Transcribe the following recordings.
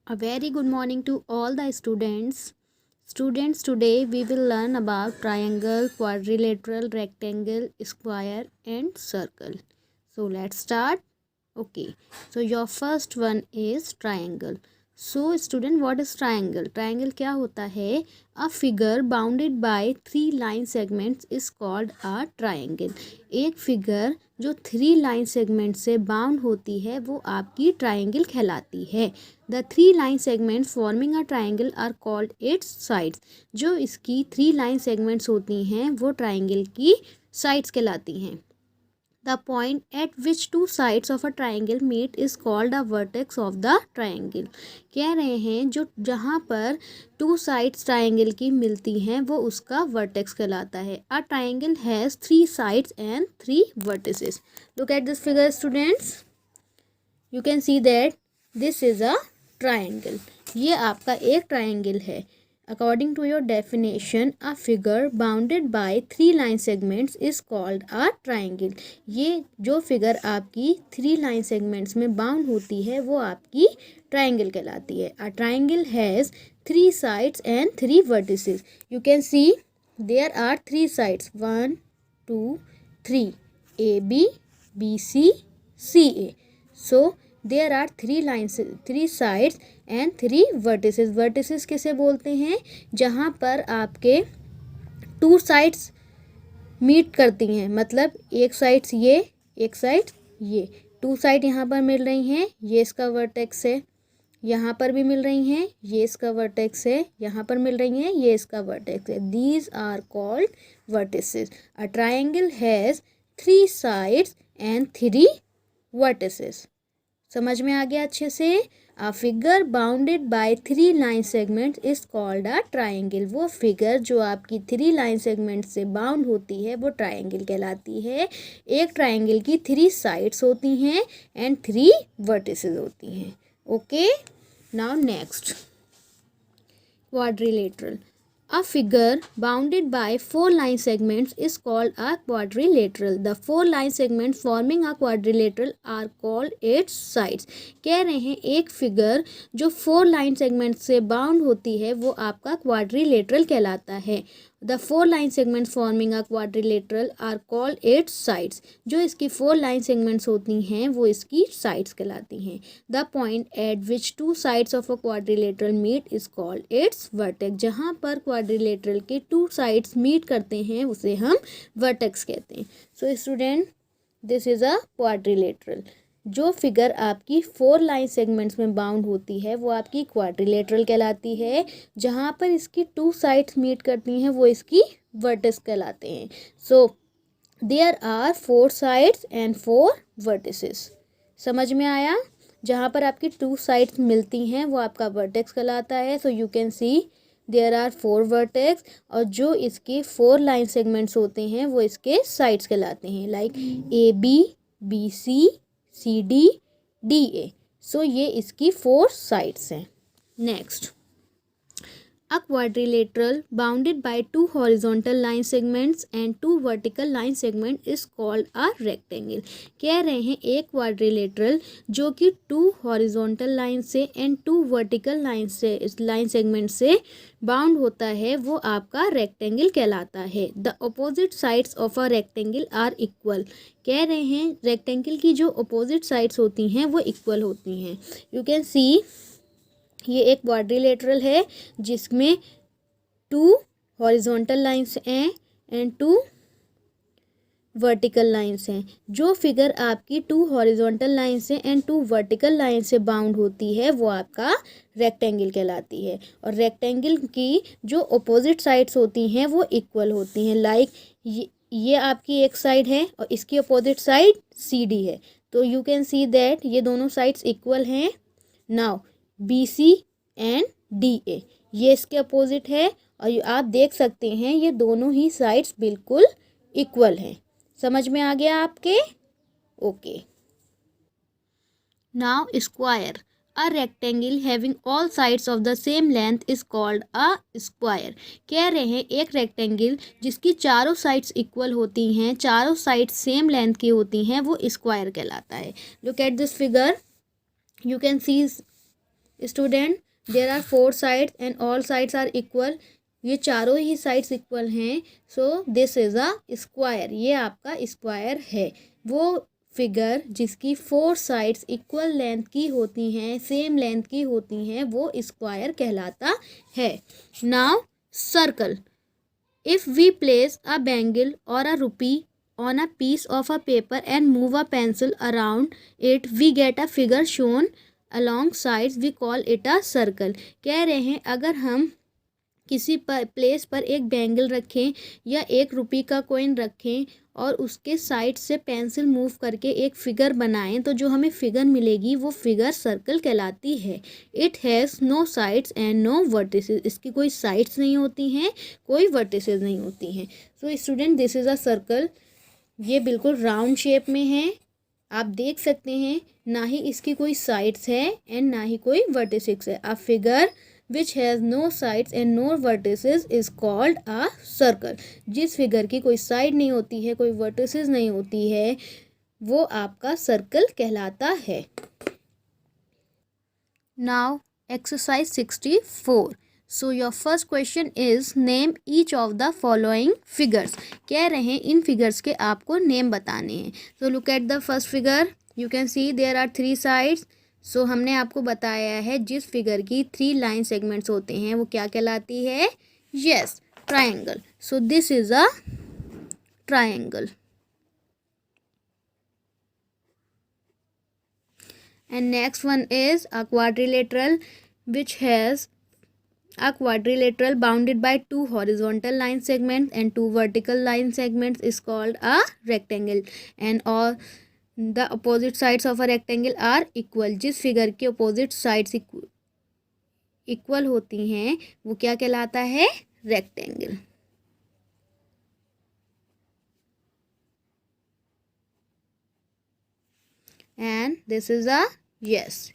A very good morning to all the students. Students, today we will learn about triangle, quadrilateral, rectangle, square and circle. So let's start. Okay. So your first one is triangle. So student, what is triangle? Triangle क्या होता है? A figure bounded by 3 line segments is called a triangle. एक figure जो 3 line segment से bound होती है वो आपकी ट्राइंगल कहलाती है. The 3 line segments forming a triangle are called its sides. जो इसकी 3 लाइन सेगमेंट्स होती हैं वो ट्राइंगल की साइड्स कहलाती हैं. The point at which two sides of a triangle meet is called a vertex of the triangle. कह रहे हैं जो जहाँ पर टू साइड्स ट्राइंगल की मिलती हैं वो उसका वर्टेक्स कहलाता है. A triangle has 3 sides and 3 vertices. Look at this figure, students. You can see that this is a triangle. ये आपका एक ट्राइंगल है. According to your definition, a figure bounded by 3 line segments is called a triangle. ये जो figure आपकी 3 line segments में bound होती है वो आपकी ट्राइंगल कहलाती है. A triangle has 3 sides and 3 vertices. You can see there are 3 sides. 1, 2, 3. AB, BC, CA. So there are 3 lines, 3 sides and 3 vertices. Vertices किसे बोलते हैं? जहाँ पर आपके 2 साइड्स मीट करती हैं, मतलब एक साइड्स ये, एक साइड ये, 2 साइड यहाँ पर मिल रही हैं, ये इसका वर्टेक्स है. यहाँ पर भी मिल रही हैं, ये इसका वर्टेक्स है. यहाँ पर मिल रही हैं, ये इसका वर्टेक्स है. These are called vertices. A triangle has 3 sides and 3 vertices. समझ में आ गया अच्छे से? A figure bounded by 3 line segments is called a triangle. वो फिगर जो आपकी 3 line segments से बाउंड होती है वो ट्राइंगल कहलाती है. एक ट्राइंगल की 3 साइड्स होती हैं एंड 3 वर्टिसेस होती हैं. Okay, now next, quadrilateral. A figure bounded by 4 line segments is called a quadrilateral. The 4 line segments forming a quadrilateral are called its sides. कह रहे हैं एक फिगर जो 4 line segments से बाउंड होती है वो आपका quadrilateral कहलाता है. The 4 line segments forming a quadrilateral are called its sides. जो इसकी 4 line segments होती हैं वो इसकी sides कहलाती हैं. The point at which 2 sides of a quadrilateral meet is called its vertex. जहाँ पर quadrilateral के 2 sides meet करते हैं उसे हम vertex कहते हैं. So student, this is a quadrilateral. जो फिगर आपकी 4 लाइन सेगमेंट्स में बाउंड होती है वो आपकी क्वाड्रिलेटरल कहलाती है. जहाँ पर इसकी 2 साइड्स मीट करती हैं वो इसकी वर्टिस कहलाते हैं. So there are 4 sides and 4 vertices. समझ में आया? जहाँ पर आपकी 2 साइड्स मिलती हैं वो आपका वर्टेक्स कहलाता है. So you can see there are 4 vertex और जो इसके 4 लाइन सेगमेंट्स होते हैं वो इसके साइड्स कहलाते हैं. Like AB, BC, CD, DA. सो ये इसकी 4 साइड्स हैं. Next, a quadrilateral bounded by 2 horizontal line segments and 2 vertical line segment is called a rectangle. कह रहे हैं एक quadrilateral जो कि 2 horizontal line से and 2 vertical line segment से बाउंड होता है वो आपका rectangle कहलाता है. The opposite sides of a rectangle are equal. कह रहे हैं rectangle की जो opposite sides होती हैं वो equal होती हैं. You can see ये एक क्वाड्रिलेटरल है जिसमें 2 हॉरिजॉन्टल लाइंस हैं एंड 2 वर्टिकल लाइंस हैं. जो फिगर आपकी 2 हॉरिजॉन्टल लाइन से एंड 2 वर्टिकल लाइन से बाउंड होती है वो आपका रेक्टेंगल कहलाती है. और रेक्टेंगल की जो अपोजिट साइड्स होती हैं वो इक्वल होती हैं. लाइक ये आपकी एक साइड है और इसकी अपोजिट साइड CD है. तो यू कैन सी दैट ये दोनों साइड्स इक्वल हैं. नाउ BC एंड DA ये इसके अपोजिट है और आप देख सकते हैं ये दोनों ही साइड्स बिल्कुल इक्वल हैं. समझ में आ गया आपके? Okay. Now square. A rectangle having all sides of the same length is called a square. कह रहे हैं एक रेक्टेंगल जिसकी चारों साइड्स इक्वल होती हैं, चारों साइड्स सेम लेंथ की होती हैं वो स्क्वायर कहलाता है. Look at this figure. You can see student there are 4 sides and all sides are equal, ये चारों ही साइड्स इक्वल हैं, so this is a square, ये आपका स्क्वायर है। वो फिगर जिसकी 4 साइड्स इक्वल लेंथ की होती हैं, सेम लेंथ की होती हैं, वो स्क्वायर कहलाता है। Now circle, if we place a bangle और a rupee on a piece of a paper and move a pencil around it, we get a figure shown along sides, we call it a circle। कह रहे हैं अगर हम किसी place पर एक bangle रखें या एक रुपये का कॉइन रखें और उसके साइड से पेंसिल मूव करके एक फिगर बनाएं, तो जो हमें फिगर मिलेगी वो फिगर सर्कल कहलाती है। It has no sides and no vertices, इसकी कोई साइड्स नहीं होती हैं, कोई वर्टिसेस नहीं होती हैं। So student this is a circle, ये बिल्कुल राउंड शेप में है, आप देख सकते हैं, ना ही इसकी कोई साइड्स है एंड ना ही कोई वर्टिसेस है। A figure which has no sides and no vertices is called a circle. जिस फिगर की कोई साइड नहीं होती है, कोई वर्टिसेस नहीं होती है, वो आपका सर्कल कहलाता है। Now exercise 64। So your first question is name each of the following figures. कह रहे हैं इन फिगर्स के आपको नेम बताने हैं। So look at the first figure, you can see there are 3 sides. सो हमने आपको बताया है जिस फिगर की 3 लाइन सेगमेंट्स होते हैं वो क्या कहलाती है? Yes, triangle. So this is a triangle. And next one is a quadrilateral, which has a quadrilateral bounded by 2 horizontal line segments and 2 vertical line segments is called a rectangle, and all the opposite sides of a rectangle are equal। जिस figure के opposite sides equal होती हैं वो क्या कहलाता है? Rectangle. And this is a, yes,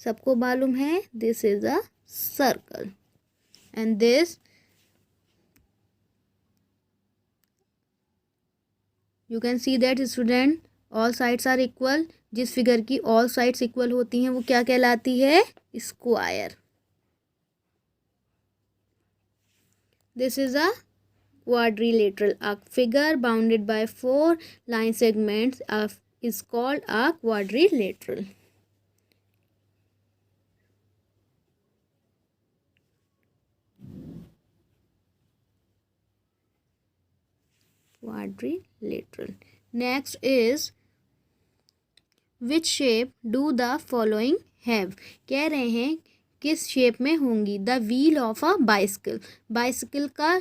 सबको मालूम है, this is a circle. And this, you can see that student all sides are equal. जिस फिगर की ऑल साइड्स इक्वल होती हैं वो क्या कहलाती है? Square. This is a quadrilateral, a figure bounded by 4 line segments is called a quadrilateral। Quadrilateral। Next is which shape do the following have। कह रहे हैं किस शेप में होंगी? The wheel of a bicycle, bicycle का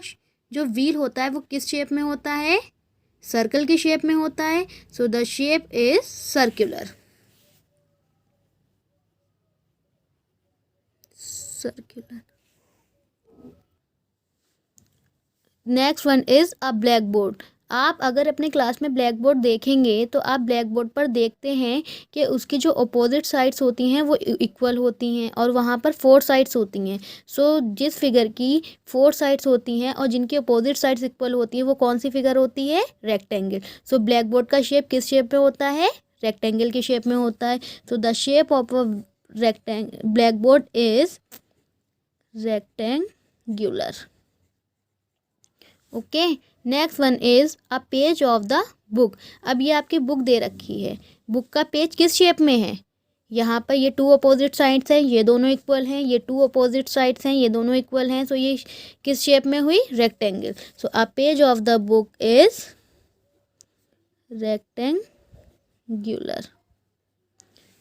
जो wheel होता है वो किस शेप में होता है? सर्कल की शेप में होता है। So the shape is circular, circular. Next one is a black board. आप अगर अपने क्लास में ब्लैक बोर्ड देखेंगे तो आप ब्लैक बोर्ड पर देखते हैं कि उसकी जो अपोजिट साइड्स होती हैं वो इक्वल होती हैं और वहाँ पर 4 साइड्स होती हैं। सो जिस फिगर की 4 साइड्स होती हैं और जिनकी अपोजिट साइड्स इक्वल होती हैं वो कौन सी फिगर होती है? रेक्टेंगल। सो ब्लैक बोर्ड का शेप किस शेप में होता है? रेक्टेंगल की शेप में होता है। So the shape of a black board is rectangular. Okay, next one is a page of the book. अब ये आपकी बुक दे रखी है, बुक का पेज किस शेप में है? यहाँ पर ये 2 अपोजिट साइड्स हैं, ये दोनों इक्वल हैं, ये 2 अपोजिट साइड्स हैं, ये दोनों इक्वल हैं। सो ये किस शेप में हुई? Rectangle. So a page of the book is rectangular.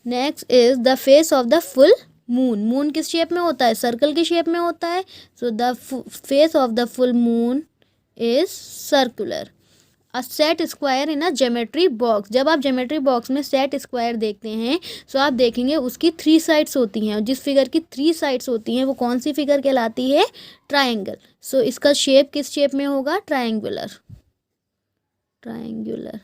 Next is the face of the full moon. Moon किस शेप में होता है? सर्कल की शेप में होता है। So the face of the full moon is circular. A set square in a geometry box. जब आप ज्योमेट्री बॉक्स में सेट स्क्वायर देखते हैं तो आप देखेंगे उसकी 3 साइड्स होती हैं और जिस फिगर की 3 साइड्स होती हैं वो कौन सी फिगर कहलाती है? ट्राइंगल। सो इसका शेप किस शेप में होगा? Triangular, triangular.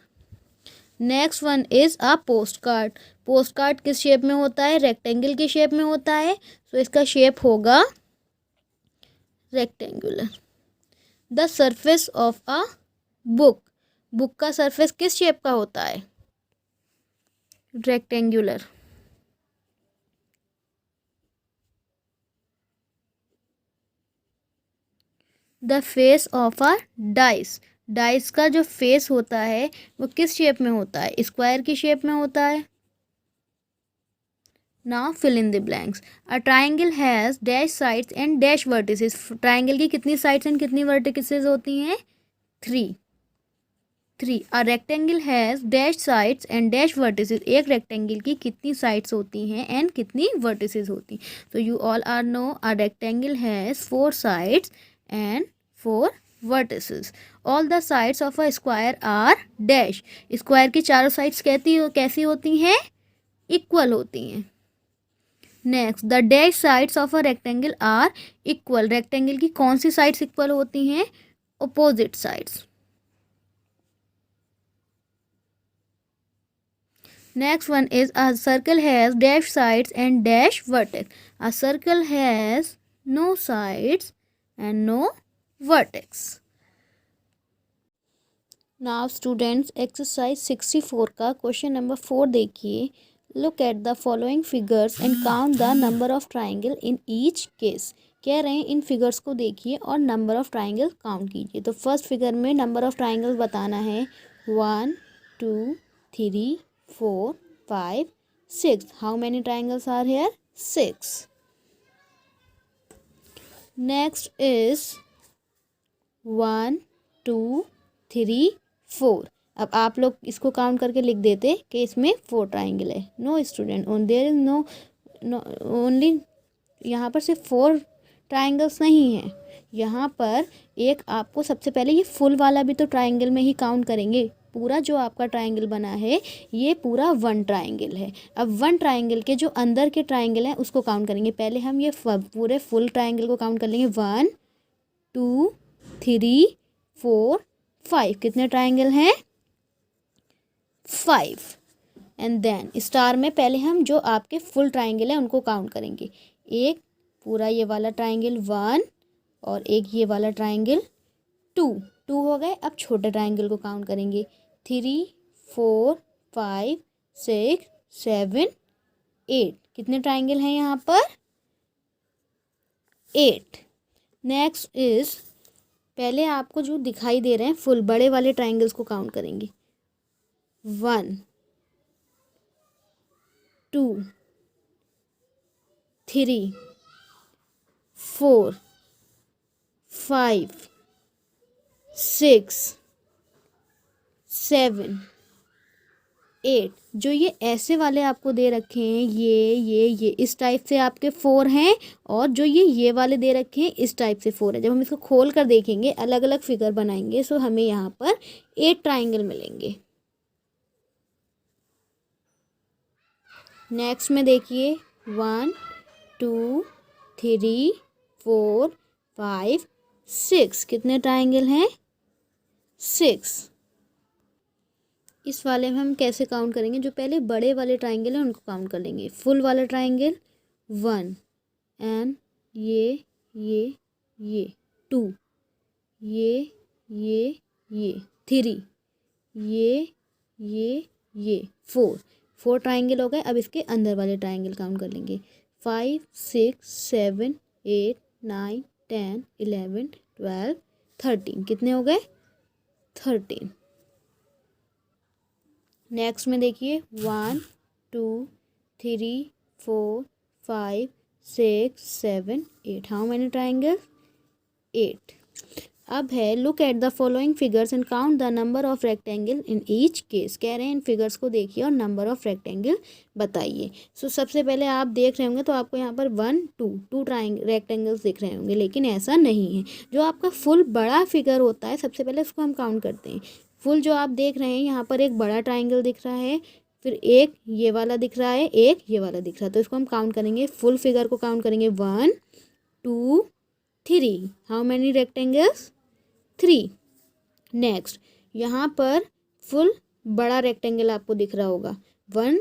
Next one is a post card. Post card किस शेप में होता है? रेक्टेंगल की शेप में होता है। सो इसका शेप होगा rectangular. The surface of a book, book का सरफेस किस शेप का होता है? Rectangular. The face of a dice. Dice का जो फेस होता है वो किस शेप में होता है? स्क्वायर की शेप में होता है। Now fill in the blanks. A triangle has dash sides and dash vertices. Triangle की कितनी साइड्स एंड कितनी वर्टिसेस होती हैं? 3। A rectangle has dash sides and dash vertices. एक रेक्टेंगल की कितनी साइड्स होती हैं एंड कितनी वर्टिसेस होती हैं? तो you all are know a rectangle has 4 sides and 4 vertices. All the sides of a square are dash. Square की चारों साइड्स कैसी होती हैं? इक्वल होती हैं। Next, the dash sides of a rectangle are equal. Rectangle की कौन सी साइड्स इक्वल होती हैं? Opposite sides. Next one is a circle has dash sides and dash vertex. A circle has no sides and no vertex. Now students exercise 64 का question number 4 देखिए। Look at the following figures and count the number of triangle in each case. कह रहे हैं इन figures को देखिए और number of triangle count कीजिए। तो फर्स्ट फिगर में नंबर ऑफ ट्राइंगल बताना है 1 2 3 4 5 6. How many triangles are here? 6. Next is 1 2 3 4. अब आप लोग इसको काउंट करके लिख देते कि इसमें 4 ट्राइंगल है। No student, there is no only, यहाँ पर सिर्फ 4 ट्राइंगल्स नहीं हैं। यहाँ पर एक आपको सबसे पहले ये फुल वाला भी तो ट्राइंगल में ही काउंट करेंगे। पूरा जो आपका ट्राइंगल बना है ये पूरा 1 ट्राइंगल है। अब 1 ट्राइंगल के जो अंदर के ट्राइंगल हैं उसको काउंट करेंगे। पहले हम ये पूरे फुल ट्राइंगल को काउंट कर लेंगे। 1 2 3 4 5। कितने ट्राइंगल हैं? 5। एंड देन स्टार में पहले हम जो आपके फुल ट्राइंगल हैं उनको काउंट करेंगे। एक पूरा ये वाला ट्राइंगल 1 और एक ये वाला ट्राइंगल 2 हो गए। अब छोटे ट्राइंगल को काउंट करेंगे 3 4 5 6 7 8। कितने ट्राइंगल हैं यहाँ पर? 8। नेक्स्ट इज, पहले आपको जो दिखाई दे रहे हैं फुल बड़े वाले ट्राइंगल्स को काउंट करेंगे। 1 2 3 4 5 6 7 8। जो ये ऐसे वाले आपको दे रखे हैं ये इस टाइप से आपके 4 हैं, और जो ये वाले दे रखे हैं इस टाइप से 4 है। जब हम इसको खोल कर देखेंगे अलग अलग फिगर बनाएंगे सो हमें यहाँ पर 8 ट्राइंगल मिलेंगे। नेक्स्ट में देखिए 1 2 3 4 5 6। कितने ट्राइंगल हैं? 6। इस वाले में हम कैसे काउंट करेंगे? जो पहले बड़े वाले ट्राइंगल हैं उनको काउंट कर लेंगे। फुल वाला ट्राइंगल 1 एंड ये 2, ये 3, ये 4 ट्राइंगल हो गए। अब इसके अंदर वाले ट्राइंगल काउंट कर लेंगे। 5 6 7 8 9 10 11 12 13। कितने हो गए? 13। नेक्स्ट में देखिए 1 2 3 4 5 6 7 8। How many triangle? 8। अब है look at the following figures and count the number of rectangle in each case. कह रहे हैं इन फिगर्स को देखिए और नंबर ऑफ रेक्टेंगल बताइए। सो सबसे पहले आप देख रहे होंगे तो आपको यहाँ पर 1 2 रेक्टेंगल्स दिख रहे होंगे, लेकिन ऐसा नहीं है। जो आपका फुल बड़ा फिगर होता है सबसे पहले उसको हम काउंट करते हैं। फुल जो आप देख रहे हैं यहाँ पर एक बड़ा ट्राइंगल दिख रहा है, फिर एक ये वाला दिख रहा है, एक ये वाला दिख रहा है। तो इसको हम काउंट करेंगे, फुल फिगर को काउंट करेंगे 1 2 3। How many rectangles? 3। नेक्स्ट यहाँ पर फुल बड़ा रेक्टेंगल आपको दिख रहा होगा 1,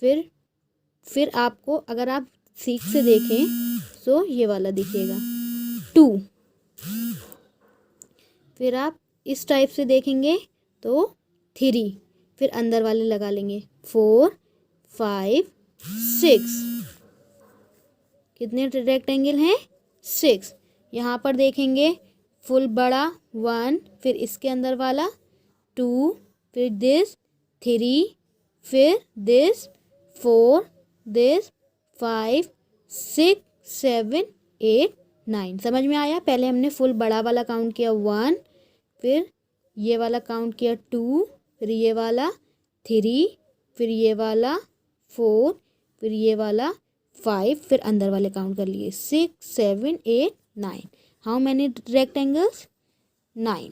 फिर आपको अगर आप सीख से देखें तो ये वाला दिखेगा 2, फिर आप इस टाइप से देखेंगे तो 3, फिर अंदर वाले लगा लेंगे 4 5 6। कितने रेक्टेंगल हैं? 6। यहाँ पर देखेंगे फुल बड़ा 1, फिर इसके अंदर वाला 2, फिर दिस 3, फिर दिस 4, दिस 5, 6, 7, 8, 9। समझ में आया? पहले हमने फुल बड़ा वाला काउंट किया 1, फिर ये वाला काउंट किया 2, फिर ये वाला 3, फिर ये वाला 4, फिर ये वाला 5, फिर अंदर वाले काउंट कर लिए 6, 7, 8, 9। How many rectangles? 9।